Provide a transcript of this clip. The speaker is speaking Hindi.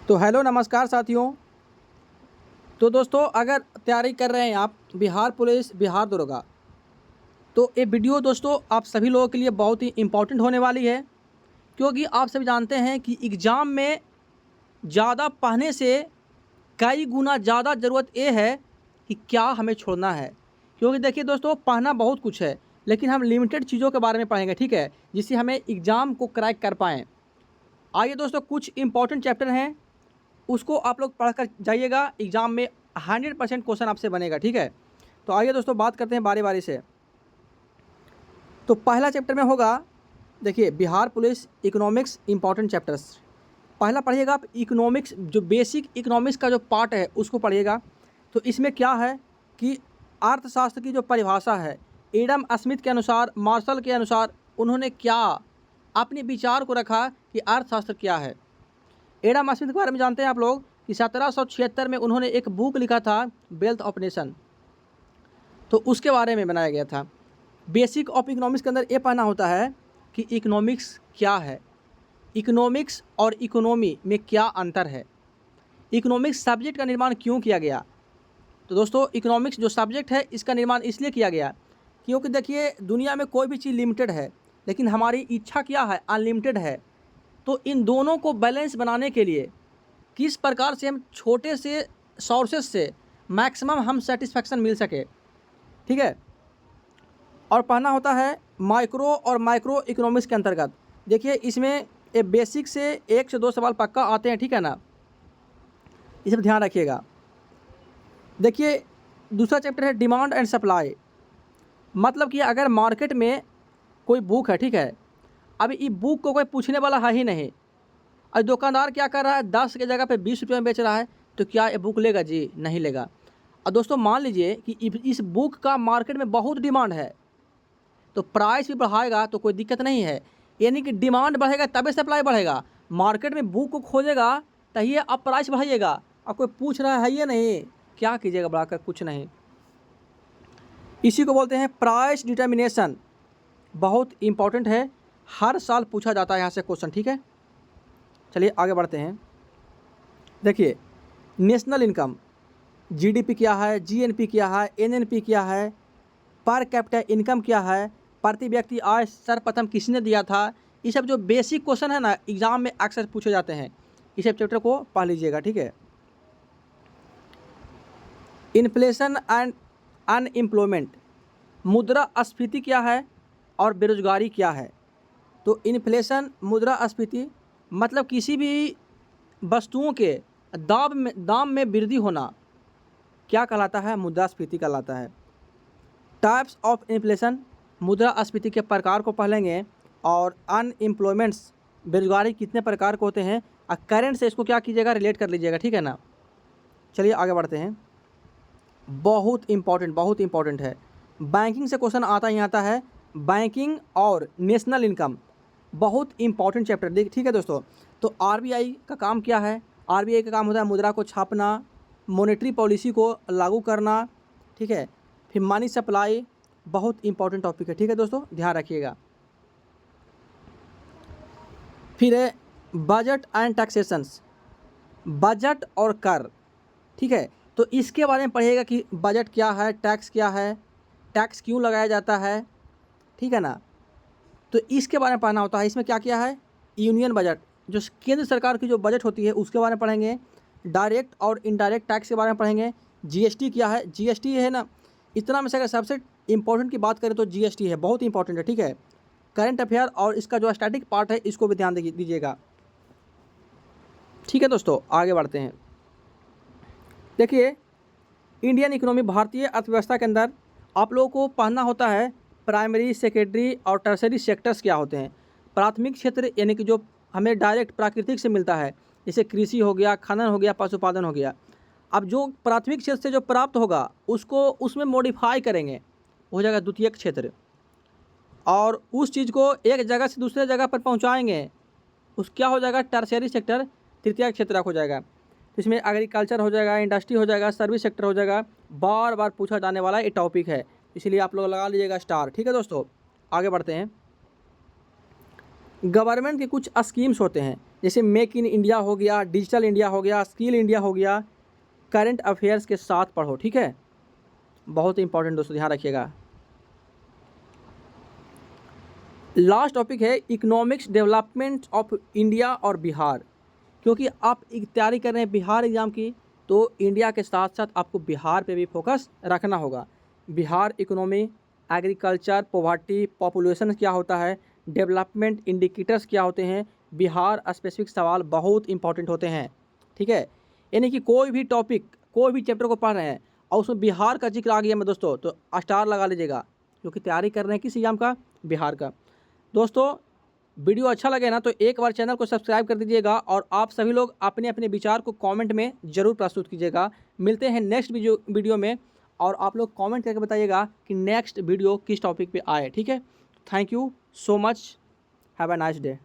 तो हेलो नमस्कार साथियों। तो दोस्तों, अगर तैयारी कर रहे हैं आप बिहार पुलिस बिहार दरोगा, तो ये वीडियो दोस्तों आप सभी लोगों के लिए बहुत ही इम्पोर्टेंट होने वाली है। क्योंकि आप सभी जानते हैं कि एग्ज़ाम में ज़्यादा पढ़ने से कई गुना ज़्यादा ज़रूरत ये है कि क्या हमें छोड़ना है। क्योंकि देखिए दोस्तों, पढ़ना बहुत कुछ है, लेकिन हम लिमिटेड चीज़ों के बारे में पढ़ेंगे, ठीक है, जिससे हमें एग्ज़ाम को क्रैक कर पाएँ। आइए दोस्तों, कुछ इंपॉर्टेंट चैप्टर हैं, उसको आप लोग पढ़ कर जाइएगा। एग्ज़ाम में 100% क्वेश्चन आपसे बनेगा, ठीक है। तो आइए दोस्तों, बात करते हैं बारी बारी से। तो पहला चैप्टर में होगा, देखिए, Bihar police economics important chapters. पहला पढ़िएगा आप इकोनॉमिक्स, जो बेसिक इकोनॉमिक्स का जो पार्ट है उसको पढ़िएगा। तो इसमें क्या है कि अर्थशास्त्र की जो परिभाषा है, एडम स्मिथ के अनुसार, मार्शल के अनुसार, उन्होंने क्या अपने विचार को रखा कि अर्थशास्त्र क्या है। एडम स्मिथ के बारे में जानते हैं आप लोग कि 1776 में उन्होंने एक बुक लिखा था, वेल्थ ऑफ नेशन, तो उसके बारे में बनाया गया था। बेसिक ऑफ इकोनॉमिक्स के अंदर ये पढ़ना होता है कि इकोनॉमिक्स क्या है, इकोनॉमिक्स और इकोनॉमी में क्या अंतर है, इकोनॉमिक्स सब्जेक्ट का निर्माण क्यों किया गया। तो दोस्तों, इकोनॉमिक्स जो सब्जेक्ट है इसका निर्माण इसलिए किया गया क्योंकि देखिए, दुनिया में कोई भी चीज़ लिमिटेड है, लेकिन हमारी इच्छा क्या है, अनलिमिटेड है। तो इन दोनों को बैलेंस बनाने के लिए किस प्रकार से हम छोटे से सोर्सेज से मैक्सिमम हम सेटिस्फैक्शन मिल सके, ठीक है। और पढ़ना होता है माइक्रो और माइक्रो इकोनॉमिक्स के अंतर्गत। देखिए, इसमें ये बेसिक से 1 से 2 सवाल पक्का आते हैं, ठीक है ना, इस पर ध्यान रखिएगा। देखिए, दूसरा चैप्टर है डिमांड एंड सप्लाई। मतलब कि अगर मार्केट में कोई बुक है, ठीक है, अभी इस बुक को कोई पूछने वाला है ही नहीं, और दुकानदार क्या कर रहा है, 10 की जगह पे 20 रुपये में बेच रहा है, तो क्या ये बुक लेगा? जी नहीं लेगा। और दोस्तों, मान लीजिए कि इस बुक का मार्केट में बहुत डिमांड है, तो प्राइस भी बढ़ाएगा तो कोई दिक्कत नहीं है। यानी कि डिमांड बढ़ेगा तभी सप्लाई बढ़ेगा। मार्केट में बुक को खोजेगा तभी अब प्राइस बढ़ाइएगा, और कोई पूछ रहा है ये नहीं, क्या कीजिएगा बढ़ाकर? कुछ नहीं। इसी को बोलते हैं प्राइस डिटर्मिनेशन। बहुत इंपॉर्टेंट है, हर साल पूछा जाता है यहाँ से क्वेश्चन, ठीक है। चलिए आगे बढ़ते हैं। देखिए, नेशनल इनकम, जीडीपी क्या है, जीएनपी क्या है, एनएनपी क्या है, पर कैपिटा इनकम क्या है, प्रति व्यक्ति आय सर्वप्रथम किसने दिया था, ये सब जो बेसिक क्वेश्चन है ना, एग्जाम में अक्सर पूछे जाते हैं। इस सब चैप्टर को पढ़ लीजिएगा, ठीक है। इन्फ्लेशन एंड अनएम्प्लॉयमेंट, मुद्रास्फीति क्या है और बेरोजगारी क्या है। तो इन्फ्लेशन, मुद्रास्फीति, मतलब किसी भी वस्तुओं के दाम में वृद्धि होना क्या कहलाता है? मुद्रास्फीति कहलाता है। टाइप्स ऑफ इन्फ्लेशन, मुद्रास्फीति के प्रकार को पढ़ेंगे। और अनएम्प्लॉयमेंट्स, बेरोजगारी कितने प्रकार के होते हैं, और करंट से इसको क्या कीजिएगा, रिलेट कर लीजिएगा, ठीक है ना। चलिए आगे बढ़ते हैं। बहुत इंपॉर्टेंट है। बैंकिंग से क्वेश्चन आता ही आता है। बैंकिंग और नेशनल इनकम बहुत इंपॉर्टेंट चैप्टर, देख, ठीक है दोस्तों। तो आरबीआई का काम क्या है? आरबीआई का काम होता है मुद्रा को छापना, मॉनेटरी पॉलिसी को लागू करना, ठीक है। फिर मनी सप्लाई, बहुत इंपॉर्टेंट टॉपिक है, ठीक है दोस्तों, ध्यान रखिएगा। फिर है बजट एंड टैक्सेशंस, बजट और कर, ठीक है। तो इसके बारे में पढ़िएगा कि बजट क्या है, टैक्स क्या है, टैक्स क्यों लगाया जाता है, ठीक है ना। तो इसके बारे में पढ़ना होता है। इसमें क्या क्या है, यूनियन बजट, जो केंद्र सरकार की जो बजट होती है उसके बारे में पढ़ेंगे। डायरेक्ट और इनडायरेक्ट टैक्स के बारे में पढ़ेंगे। जीएसटी क्या है, जीएसटी है ना, इतना में से अगर सबसे इंपॉर्टेंट की बात करें तो जीएसटी है, बहुत इंपॉर्टेंट है, ठीक है। करंट अफेयर और इसका जो स्टैटिक पार्ट है इसको भी ध्यान दीजिएगा, ठीक है दोस्तों। आगे बढ़ते हैं। देखिए, इंडियन इकोनॉमी, भारतीय अर्थव्यवस्था के अंदर आप लोगों को पढ़ना होता है प्राइमरी, सेकेंडरी और टर्सरी सेक्टर्स क्या होते हैं। प्राथमिक क्षेत्र यानी कि जो हमें डायरेक्ट प्राकृतिक से मिलता है, जैसे कृषि हो गया, खनन हो गया, पशुपालन हो गया। अब जो प्राथमिक क्षेत्र से जो प्राप्त होगा उसको उसमें मॉडिफाई करेंगे, हो जाएगा द्वितीयक क्षेत्र। और उस चीज़ को एक जगह से दूसरे जगह पर पहुँचाएँगे, उस क्या हो जाएगा, टर्सरी सेक्टर, तृतीयक क्षेत्र हो जाएगा। तो इसमें एग्रीकल्चर हो जाएगा, इंडस्ट्री हो जाएगा, सर्विस सेक्टर हो जाएगा। बार बार पूछा जाने वाला ये टॉपिक है, इसलिए आप लोग लगा लीजिएगा स्टार, ठीक है दोस्तों। आगे बढ़ते हैं। गवर्नमेंट के कुछ स्कीम्स होते हैं, जैसे मेक इन इंडिया हो गया, डिजिटल इंडिया हो गया, स्किल इंडिया हो गया, करंट अफेयर्स के साथ पढ़ो, ठीक है। बहुत इंपॉर्टेंट दोस्तों, ध्यान रखिएगा। लास्ट टॉपिक है इकोनॉमिक्स डेवलपमेंट ऑफ इंडिया और बिहार। क्योंकि आप तैयारी कर रहे हैं बिहार एग्ज़ाम की, तो इंडिया के साथ साथ आपको बिहार पे भी फोकस रखना होगा। Bihar economy, agriculture, poverty, population क्या होता है, डेवलपमेंट इंडिकेटर्स क्या होते हैं, बिहार स्पेसिफिक सवाल बहुत इंपॉर्टेंट होते हैं, ठीक है। यानी कि कोई भी टॉपिक, कोई भी चैप्टर को पढ़ रहे हैं और उसमें बिहार का जिक्र आ गया मैं दोस्तों, तो स्टार लगा लीजिएगा, क्योंकि तैयारी कर रहे हैं किस एग्जाम का, बिहार का। दोस्तों वीडियो अच्छा लगे ना तो एक बार चैनल को सब्सक्राइब कर दीजिएगा, और आप सभी लोग अपने अपने विचार को कमेंट में ज़रूर प्रस्तुत कीजिएगा। मिलते हैं नेक्स्ट वीडियो में, और आप लोग कमेंट करके बताइएगा कि नेक्स्ट वीडियो किस टॉपिक पे आए, ठीक है। Thank you so much, have a nice day.